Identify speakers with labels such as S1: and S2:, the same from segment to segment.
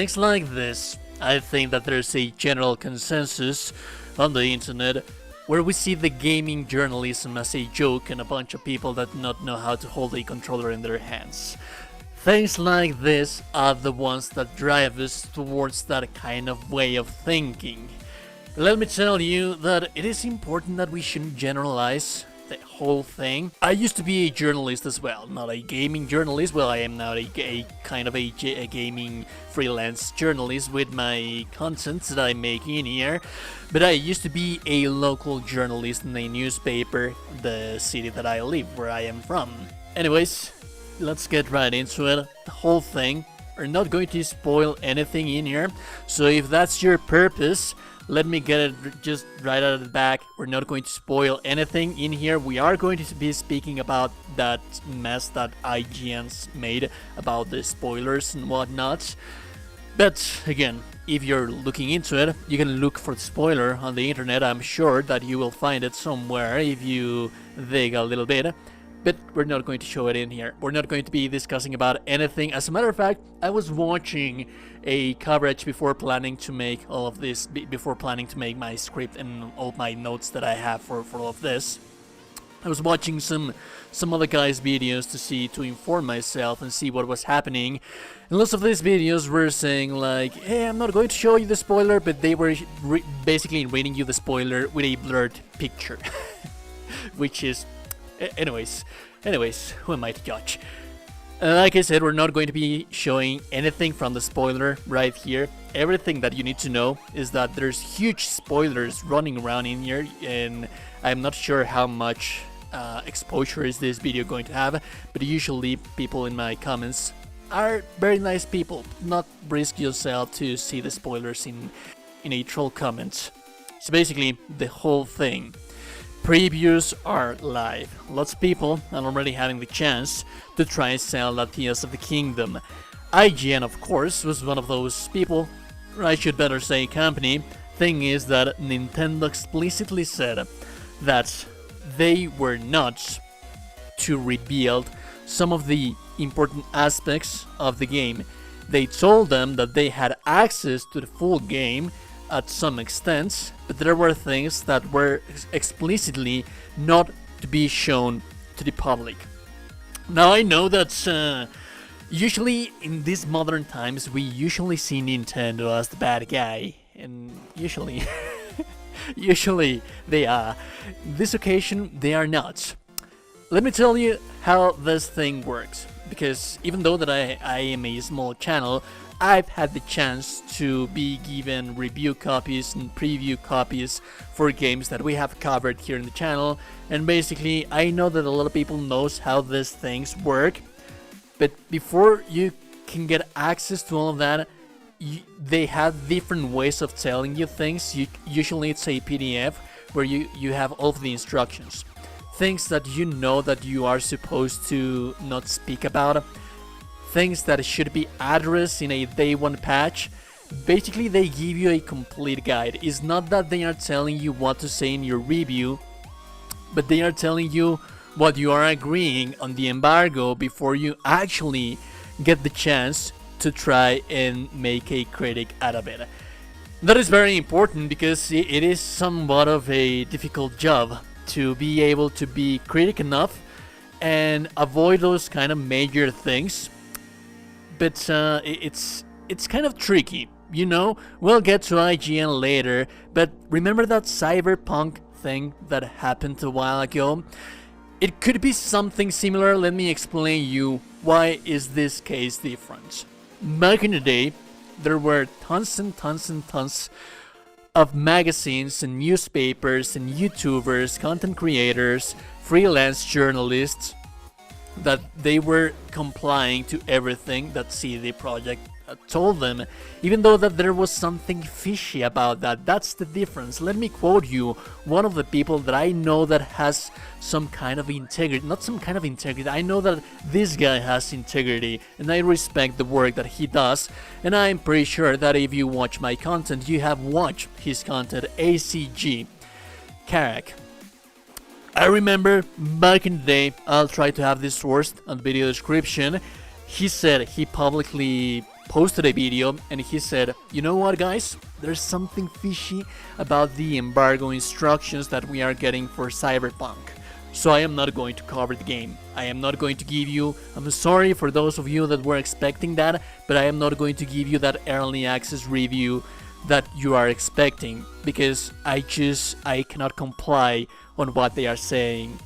S1: things like this, I think that there's a general consensus on the internet where we see the gaming journalism as a joke and a bunch of people that do not know how to hold a controller in their hands. Things like this are the ones that drive us towards that kind of way of thinking. Let me tell you that it is important that we shouldn't generalize the whole thing. I used to be a journalist as well, not a gaming journalist. Well, I am now a kind of a gaming freelance journalist with my content that I make in here. But I used to be a local journalist in a newspaper, the city that I live, where I am from. Anyways, let's get right into it. The whole thing. We're not going to spoil anything in here, so if that's your purpose, let me get it just right out of the back. We're not going to spoil anything in here. We are going to be speaking about that mess that IGNs made about the spoilers and whatnot. But again, if you're looking into it, you can look for the spoiler on the internet. I'm sure that you will find it somewhere if you dig a little bit. But we're not going to show it in here. We're not going to be discussing about anything. As a matter of fact, I was watching a coverage before planning to make all of this, before planning to make my script and all my notes that I have for all of this. I was watching some other guys' videos to inform myself and see what was happening. And lots of these videos were saying like, hey, I'm not going to show you the spoiler, but they were basically reading you the spoiler with a blurred picture. Which is... Anyways, who am I to judge? Like I said, we're not going to be showing anything from the spoiler right here. Everything that you need to know is that there's huge spoilers running around in here, and I'm not sure how much exposure is this video going to have, but usually people in my comments are very nice people. Not risk yourself to see the spoilers in a troll comment. So basically, the whole thing. Previews are live. Lots of people are already having the chance to try Zelda Tears of the Kingdom. IGN, of course, was one of those people, or I should better say company. Thing is that Nintendo explicitly said that they were not to reveal some of the important aspects of the game. They told them that they had access to the full game at some extent, but there were things that were explicitly not to be shown to the public. Now I know that usually in these modern times we usually see Nintendo as the bad guy, and usually they are. This occasion they are not. Let me tell you how this thing works, because even though that I am a small channel, I've had the chance to be given review copies and preview copies for games that we have covered here in the channel, and basically I know that a lot of people knows how these things work, but before you can get access to all of that, they have different ways of telling you things. Usually it's a PDF where you have all of the instructions, things that you know that you are supposed to not speak about, things that should be addressed in a day one patch. Basically they give you a complete guide. It's not that they are telling you what to say in your review, but they are telling you what you are agreeing on the embargo before you actually get the chance to try and make a critic out of it. That is very important because it is somewhat of a difficult job to be able to be critic enough and avoid those kind of major things. But it's kind of tricky, you know. We'll get to IGN later, but remember that cyberpunk thing that happened a while ago? It could be something similar. Let me explain you why is this case different. Back in the day, there were tons and tons and tons of magazines and newspapers and YouTubers, content creators, freelance journalists, that they were complying to everything that CD Projekt told them, even though that there was something fishy about that. That's the difference. Let me quote you one of the people that I know that has some kind of integrity. Not some kind of integrity, I know that this guy has integrity and I respect the work that he does, and I'm pretty sure that if you watch my content, you have watched his content. ACG Karak. I remember back in the day, I'll try to have this sourced on the video description, he said he publicly posted a video and he said, you know what guys, there's something fishy about the embargo instructions that we are getting for Cyberpunk. So I am not going to cover the game. I am not going to give you, I'm sorry for those of you that were expecting that, but I am not going to give you that early access review that you are expecting, because I cannot comply on what they are saying.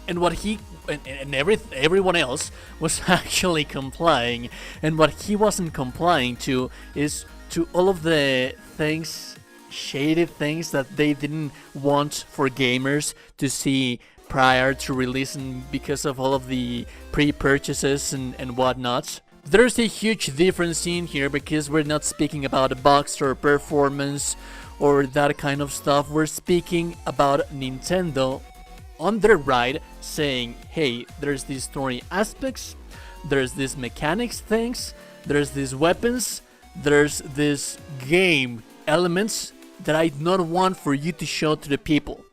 S1: And what he and everyone else was actually complying, and what he wasn't complying to is to all of the things, shady things that they didn't want for gamers to see prior to releasing because of all of the pre-purchases and whatnot. There's a huge difference in here, because we're not speaking about a box or performance or that kind of stuff. We're speaking about Nintendo on their right saying, hey, there's these story aspects, there's these mechanics things, there's these weapons, there's this game elements that I do not want for you to show to the people.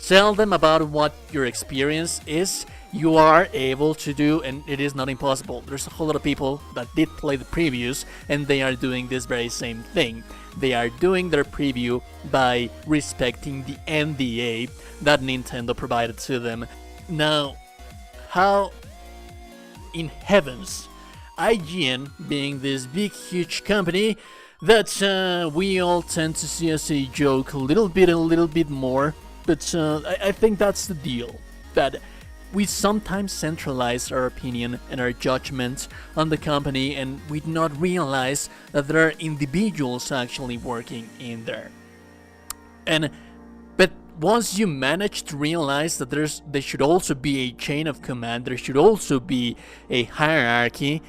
S1: Tell them about what your experience is. You are able to do, and it is not impossible. There's a whole lot of people that did play the previews, and they are doing this very same thing. They are doing their preview by respecting the NDA that Nintendo provided to them. Now, how in heavens, IGN, being this big huge company that we all tend to see as a joke a little bit more, but I think that's the deal, that we sometimes centralize our opinion and our judgment on the company, and we do not realize that there are individuals actually working in there. But once you manage to realize that there should also be a chain of command, there should also be a hierarchy,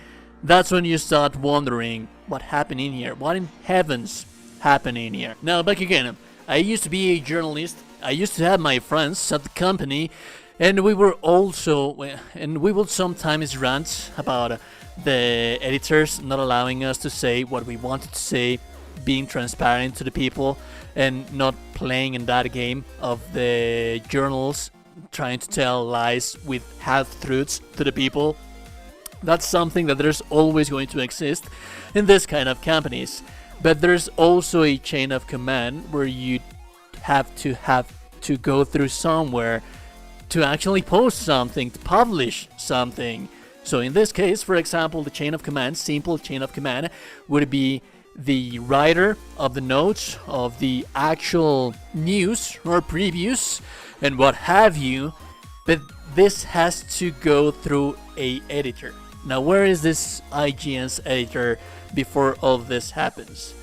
S1: that's when you start wondering what happened in here. What in heavens happened in here? Now, back again, I used to be a journalist. I used to have my friends at the company, and we would sometimes rant about the editors not allowing us to say what we wanted to say, being transparent to the people, and not playing in that game of the journals trying to tell lies with half-truths to the people. That's something that there's always going to exist in this kind of companies. But there's also a chain of command where you have to go through somewhere to actually post something, to publish something. So in this case, for example, the chain of command, simple chain of command, would be the writer of the notes of the actual news or previews and what have you, but this has to go through a editor. Now, where is this IGN's editor before all of this happens?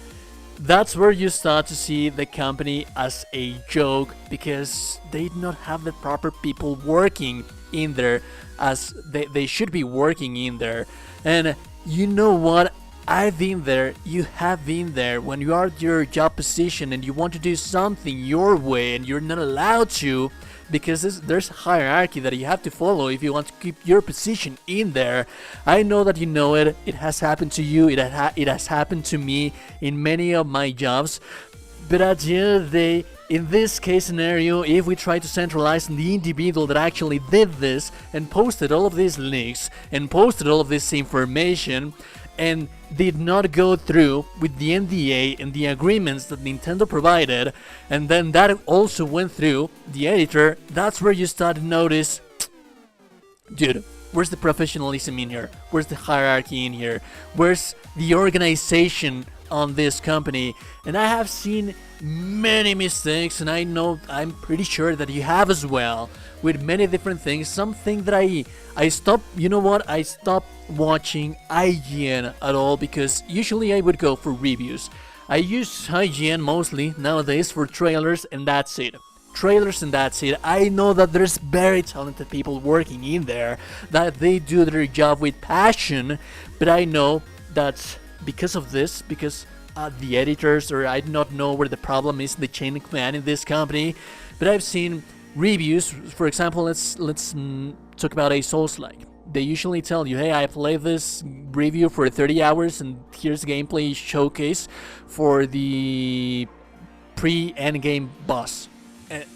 S1: That's where you start to see the company as a joke, because they do not have the proper people working in there as they should be working in there. And you know what? I've been there, you have been there, when you are at your job position and you want to do something your way and you're not allowed to, because there's a hierarchy that you have to follow if you want to keep your position in there. I know that you know it. It has happened to you. It has happened to me in many of my jobs. But at the end of the day, in this case scenario, if we try to centralize on the individual that actually did this and posted all of these links and posted all of this information and did not go through with the NDA and the agreements that Nintendo provided, and then that also went through the editor, that's where you start to notice, dude, where's the professionalism in here? Where's the hierarchy in here? Where's the organization on this company? And I have seen many mistakes, and I'm pretty sure that you have as well, with many different things. Something that I stopped, you know what, I stopped watching IGN at all, because usually I would go for reviews. I use IGN mostly nowadays for trailers, and that's it. Trailers and that's it. I know that there's very talented people working in there, that they do their job with passion, but I know that because of this, because the editors, or I do not know where the problem is in the chain of command in this company, but I've seen reviews. For example, let's talk about a Souls-like. They usually tell you, hey, I played this review for 30 hours and here's a gameplay showcase for the pre-endgame boss.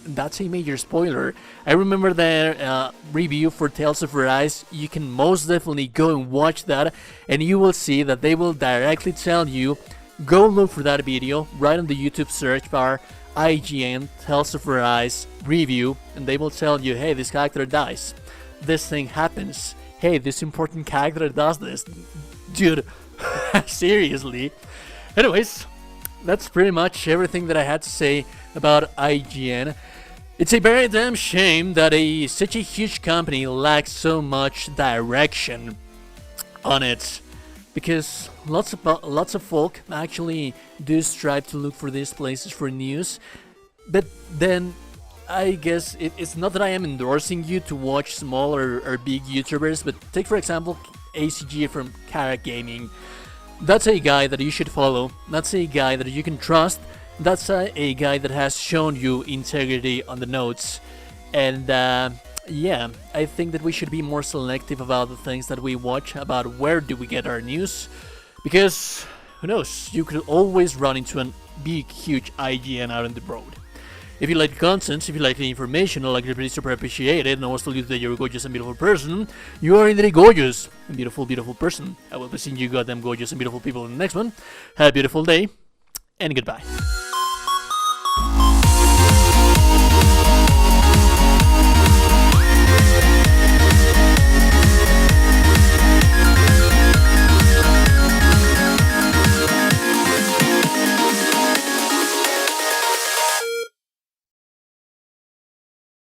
S1: that's a major spoiler. I remember their review for Tales of Arise. You can most definitely go and watch that, and you will see that they will directly tell you, go look for that video right on the YouTube search bar, IGN Tales of Arise review, and they will tell you, hey, this character dies, this thing happens, hey, this important character does this. Dude, seriously. Anyways, that's pretty much everything that I had to say about IGN. It's a very damn shame that such a huge company lacks so much direction on it, because lots of folk actually do strive to look for these places for news. But then I guess it's not that I am endorsing you to watch small or big YouTubers, but take for example ACG from Kara Gaming. That's a guy that you should follow. That's a guy that you can trust. That's a guy that has shown you integrity on the notes. And yeah, I think that we should be more selective about the things that we watch, about where do we get our news. Because, who knows, you could always run into a big, huge IGN out on the road. If you like the content, if you like the information, or like to be super appreciated, and I was told you that you're a gorgeous and beautiful person, you are indeed gorgeous and beautiful, beautiful person. I will be seeing you goddamn gorgeous and beautiful people in the next one. Have a beautiful day, and goodbye.